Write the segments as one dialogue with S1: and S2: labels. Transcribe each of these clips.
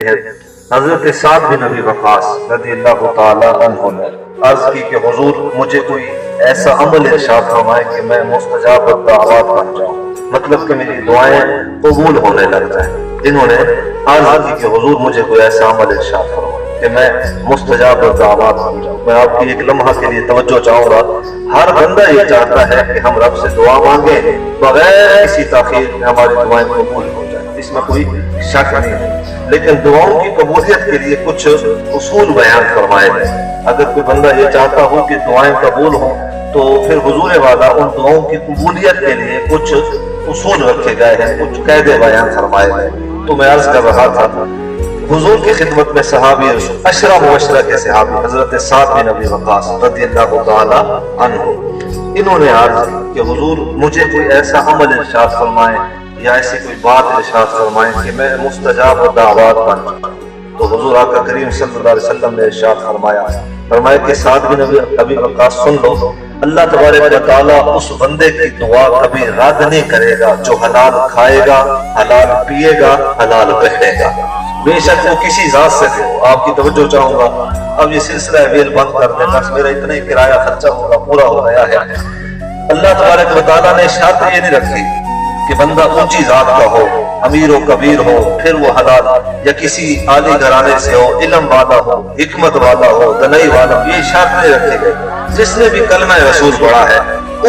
S1: حضرت سعد بن ابی وقاص رضی اللہ تعالی عنہ نے عرض کی کہ حضور مجھے کوئی ایسا عمل ارشاد فرمائے کہ میں مستجاب الدعوات بن جاؤں، مطلب کہ میری دعائیں قبول ہونے لگ جائیں۔ انہوں نے عرض کی کہ حضور مجھے کوئی ایسا عمل ارشاد فرمائے کہ میں مستجاب الدعوات بن جاؤں۔ میں آپ کی ایک لمحہ کے لیے توجہ چاہوں گا، ہر بندہ یہ چاہتا ہے کہ ہم رب سے دعا مانگیں بغیر کسی تاخیر میں ہماری دعائیں قبول ہو جائیں، اس میں کوئی شک نہیں ہے، لیکن دعاؤں کی قبولیت کے لیے کچھ اصول بیان فرمائے گئے۔ اگر کوئی بندہ یہ چاہتا ہو کہ دعائیں قبول ہوں تو پھر حضور والا ان دعاؤں کی قبولیت کے لیے کچھ اصول رکھے گئے ہیں، کچھ قاعدے بیان فرمائے گئے۔ تو میں عرض کر رہا تھا حضور کی خدمت میں صحابی عشرہ مبشرہ کے صحابی حضرت سعد بن ابی وقاص رضی اللہ تعالی عنہ، انہوں نے عرض کی کہ حضور مجھے کوئی ایسا عمل ارشاد فرمائیں یا ایسی کوئی بات ارشاد فرمائیں کہ میں مستجاب الدعوات بن جاؤں۔ تو حضور آقا کریم صلی اللہ علیہ وسلم نے ارشاد فرمایا کہ سعد بن ابی وقاص سن لو، اللہ تبارک و تعالیٰ اس بندے کی دعا کبھی رد نہیں کرے گا جو حلال کھائے گا، حلال پیے گا، حلال پہنے گا، بے شک وہ کسی ذات سے ہو۔ آپ کی توجہ چاہوں گا، اب یہ سلسلہ ویل بند کر دیں، بس میرا اتنا ہی کرایہ خرچہ ہوگا، پورا ہو گیا ہے۔ اللہ تبارک و تعالیٰ نے شرط یہ نہیں رکھی کہ بندہ اونچی ذات کا ہو، امیر و کبیر ہو، پھر وہ حلال، یا کسی عالی گھرانے سے ہو، علم والا ہو، حکمت والا ہو، دنائی والا، یہ شرط نہیں رکھے گئے۔ جس نے بھی کلمہ رسول پڑھا ہے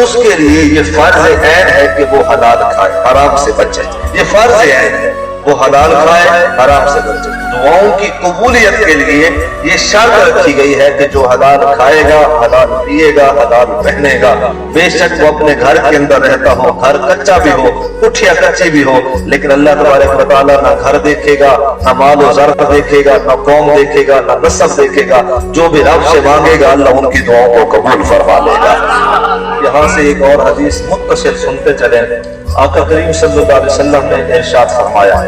S1: اس کے لیے یہ فرض عین ہے کہ وہ حلال کھائے، حرام سے بچے، یہ فرض عین ہے، وہ حلال کھائے، حرام سے بچے۔ دعاؤں کی قبولیت کے لیے یہ شرط رکھی گئی ہے کہ جو حلال کھائے گا، حلال پیے گا، حلال پہنے گا، بے شک وہ اپنے گھر کے اندر رہتا ہو، گھر کچا بھی ہو، کٹھیا کچی بھی ہو، لیکن اللہ تبارک و تعالیٰ نہ گھر دیکھے گا، نہ مال و زر دیکھے گا، نہ قوم دیکھے گا، نہ نسب دیکھے گا، جو بھی رب سے مانگے گا اللہ ان کی دعاؤں کو قبول فرما لے گا۔ یہاں سے ایک اور حدیث متصل سنتے چلیں، آقا کریم صلی اللہ علیہ وسلم نے ارشاد فرمایا،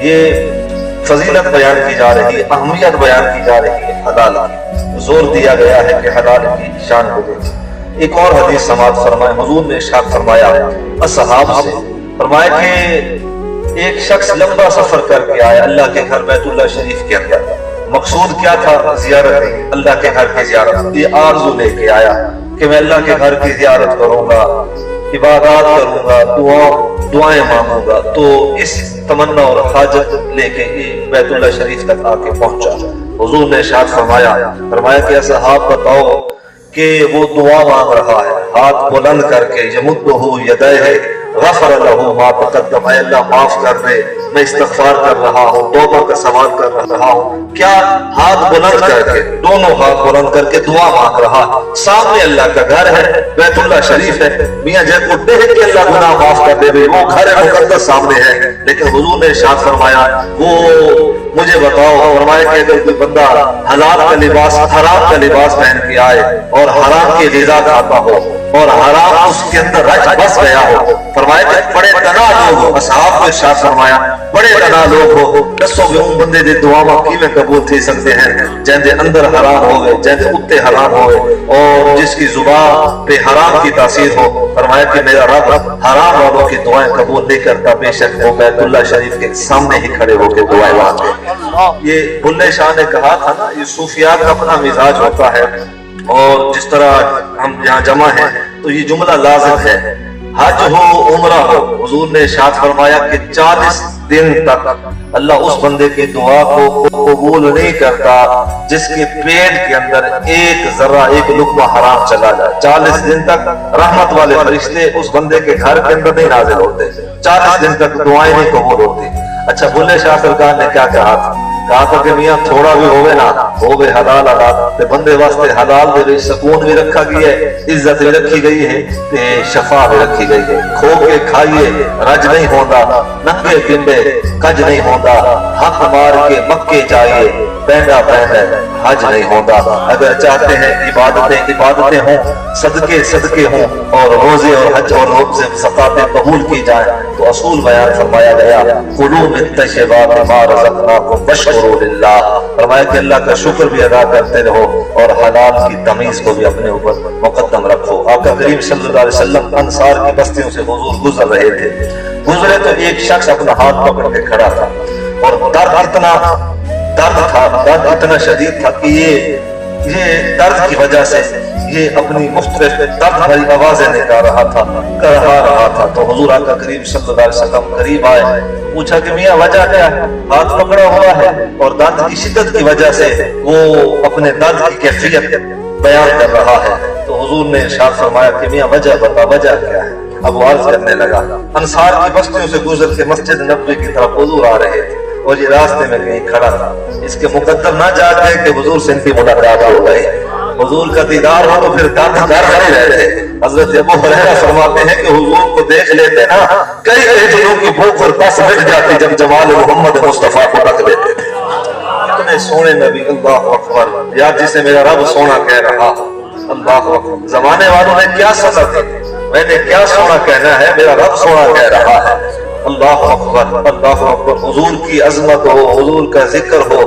S1: یہ فضیلت بیان کی جا رہی ہے، اہمیت بیان کی جا رہی ہے حلال کی، زور دیا گیا ہے کہ حلال کی شان کو دیکھیں۔ ایک اور حدیث سماعت فرمائے، حضور نے ارشاد فرمایا اصحاب سے، فرمایا کہ ایک شخص لمبا سفر کر کے آیا اللہ کے گھر بیت اللہ شریف کے اندر، مقصود کیا تھا؟ زیارت، اللہ کے گھر کی زیارت، یہ آرزو لے کے آیا کہ میں اللہ کے گھر کی زیارت کروں گا، عبادات کروں گا، دعائیں مانگوں گا۔ تو اس تمنا اور حاجت لے کے بیت اللہ شریف تک آ کے پہنچا، حضور نے ارشاد فرمایا کہ اصحاب بتاؤ کہ وہ دعا مانگ رہا ہے، ہاتھ بلند کر کے، یمدہ یدیہ غفر لہ ما تقدم، اے اللہ معاف کر دے، میں استغفار کر رہا ہوں، توبہ کا سوال کر رہا ہوں، کیا ہاتھ بلند کر کے، دونوں ہاتھ بلند کر کے دعا مانگ رہا، سامنے اللہ کا گھر ہے، بیت اللہ شریف ہے، میاں جے کو دیکھ کے اللہ گناہ معاف کر دے، وہ گھر مقدس سامنے ہے، لیکن حضور نے ارشاد فرمایا وہ مجھے بتاؤ، فرمایا کہ اگر کوئی بندہ حلال کا لباس حرام کا لباس پہن کے آئے اور حرام کی غذا کھاتا ہو اور حرام اس کے اندر رچ بس گیا ہو، فرمایا کہ بڑے تنہا لوگ ہو، اصحاب کو ارشاد فرمایا بڑے تنہا لوگ ہو، دسو کہ ان بندے دے دعا ماں کی میں قبول تھی سکتے ہیں جن دے اندر حرام ہوئے، جن دے اتے حرام ہوئے اور جس کی زبان پہ حرام کی تاثیر ہو۔ فرمایا کہ میرا رب حرام والوں کی دعائیں قبول نہیں کرتا، بے شک وہ بیت اللہ شریف کے سامنے ہی کھڑے ہو کے دعائیں مانگتے۔ یہ بلے شاہ نے کہا تھا نا، یہ صوفیات کا اپنا مزاج ہوتا ہے، اور جس طرح ہم یہاں جمع ہیں تو یہ جملہ لازم ہے، حج ہو عمرہ ہو، حضور نے ارشاد فرمایا کہ 40 دن تک اللہ اس بندے کی دعا کو قبول نہیں کرتا جس کے پیٹ کے اندر ایک ذرہ ایک لقمہ حرام چلا جائے۔ 40 دن تک رحمت والے فرشتے اس بندے کے گھر کے اندر نہیں نازل ہوتے، 40 دن تک دعائیں نہیں قبول ہوتی۔ اچھا بلے شاہ سرکار نے کیا کہا تھا؟ کہا تھا کہ میاں تھوڑا بھی ہوئے نا ہوئے حلال حلال، تے بندے واسطے حلال دے سکون بھی رکھا گیا ہے، عزت بھی رکھی گئی ہے، تے شفا بھی رکھی گئی ہے۔ کھو کے کھائیے رج نہیں ہوندا، ننگے پنڈے کج نہیں ہوندا، حق مار کے مکے جائیے پہنڈا پہنڈا حج نہیں ہوندا۔ اگر چاہتے ہیں عبادتیں ہوں، صدقے ہوں، اور روزے اور حج اور روزے زکاتیں قبول کی جائیں تو اصول بیان فرمایا گیا، کلوا من طیبات ما رزقناکم واشکروا للہ، فرمایا کہ اللہ کا شکر بھی ادا کرتے رہو اور حلال کی تمیز کو بھی اپنے اوپر مقدم رکھو۔ آقا کریم صلی اللہ علیہ وسلم انصار کی بستیوں سے حضور گزر رہے تھے، گزرے تو ایک شخص اپنا ہاتھ پکڑ کے کھڑا تھا اور درد اتنا درد تھا، درد اتنا شدید تھا کہ یہ درد کی وجہ سے یہ اپنی مختلف درد بھری آوازیں نکال رہا تھا تو حضور آقا کریم صلی اللہ علیہ وسلم قریب آئے، پوچھا کہ میاں وجہ کیا ہے؟ ہاتھ پکڑا ہوا ہے اور درد کی شدت کی وجہ سے وہ اپنے درد کی کیفیت بیان کر رہا ہے۔ تو حضور نے ارشاد فرمایا کہ میاں وجہ بتا، وجہ کیا ہے؟ اب وہ عرض کرنے لگا، انصار کی بستیوں سے گزر کے مسجد نبوی کی طرف حضور آ رہے تھے اور یہ راستے میں کہیں کھڑا تھا، اس کے مقدر نہ جا گئے کہ حضور سے ان کی ملاقات ہو گئی، حضور کا دیدار ہو تو پھر درد در ہی رہتے۔ حضرت ابو ہریرہ فرماتے ہیں کہ حضور کو دیکھ لیتے نا، کئی دنوں کی بھوک اور پیاس مٹ جاتی جب جمال محمد مصطفیٰ کو رکھ لیتے تھے۔ اتنے سونے نبی، اللہ اکبر، یا جسے میرا رب سونا کہہ رہا، اللہ اکبر۔ زمانے والوں نے کیا سزا دی، میں نے کیا سونا کہنا ہے، میرا رب سونا کہہ رہا ہے۔ اللہ اکبر، اللہ اکبر۔ حضور کی عظمت ہو، حضور کا ذکر ہو،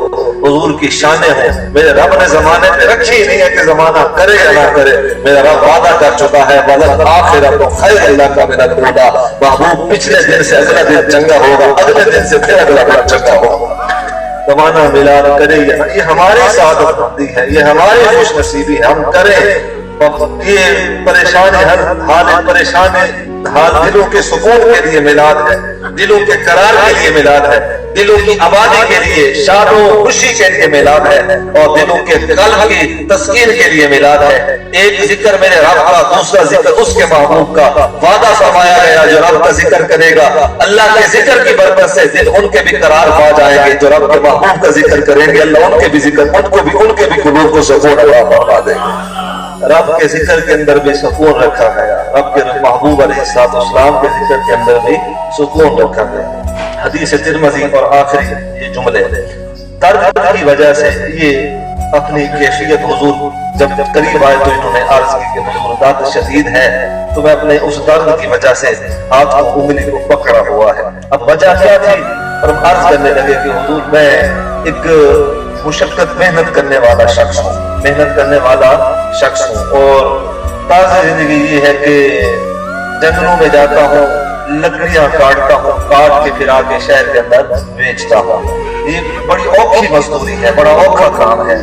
S1: حضور کی شانیں ہو، میرے رب نے زمانے میں رکھی ہی نہیں ہے کہ زمانہ کرے یا نہ کرے، میرا رب وعدہ کر چکا ہے، وَلَلْ آخِرَةُ خَيْرٌ لَكَ مِنَ الْأُولَىٰ۔ محبوب پچھلے دن سے اگلا دن چنگا ہوگا، اگلے دن سے پھر اگلا دن چنگا ہوگا۔ زمانہ میلاد کرے یا نہ، یہ ہماری سعادت مندی ہے، یہ ہماری خوش نصیبی ہے، ہم کریں۔ یہ پریشانی ہر حال پریشان حال دلوں کے سکون کے لیے میلاد ہے، دلوں کے قرار کے لیے میلاد ہے، دلوں کی آبادی کے لیے، شاد و خوشی کے لیے میلاد ہے، اور دلوں کے قلب کی تسکین کے لیے میلاد ہے۔ ایک ذکر میرے رب کا، دوسرا ذکر اس کے محبوب کا، وعدہ فرمایا گیا جو رب کا ذکر کرے گا اللہ کے ذکر کی برکت سے دل ان کے بھی قرار پا جائیں گے، جو رب کے محبوب کا ذکر کریں گے اللہ ان کے بھی ذکر، ان کے بھی قلوب کو سکون عطا فرما دے گا۔ رب کے ذکر کے اندر بھی سکون رکھا گیا، رب کے محبوب علیہ السلام کے ذکر کے اندر بھی سکون رکھا گیا۔ حدیث ترمذی اور آخری یہ جملے، درد کی وجہ سے یہ اپنی کیفیت حضور جب قریب آئے تو انہوں نے عرض کی کہ حضور درد شدید ہے، تو میں اپنے اس درد کی وجہ سے ہاتھ کو انگلی کو پکڑا ہوا ہے۔ اب وجہ کیا تھی؟ اور ہم عرض کرنے لگے کہ حضور میں ایک مشقت محنت کرنے والا شخص ہوں، محنت کرنے والا شخص ہوں، اور طرز زندگی یہ ہے کہ جنگلوں میں جاتا ہوں، لکڑیاں کاٹتا ہوں، کاٹ کے پھر آگے شہر کے اندر بیچتا ہوں۔ یہ بڑی اوکھی مزدوری ہے، بڑا اوکھا کام ہے۔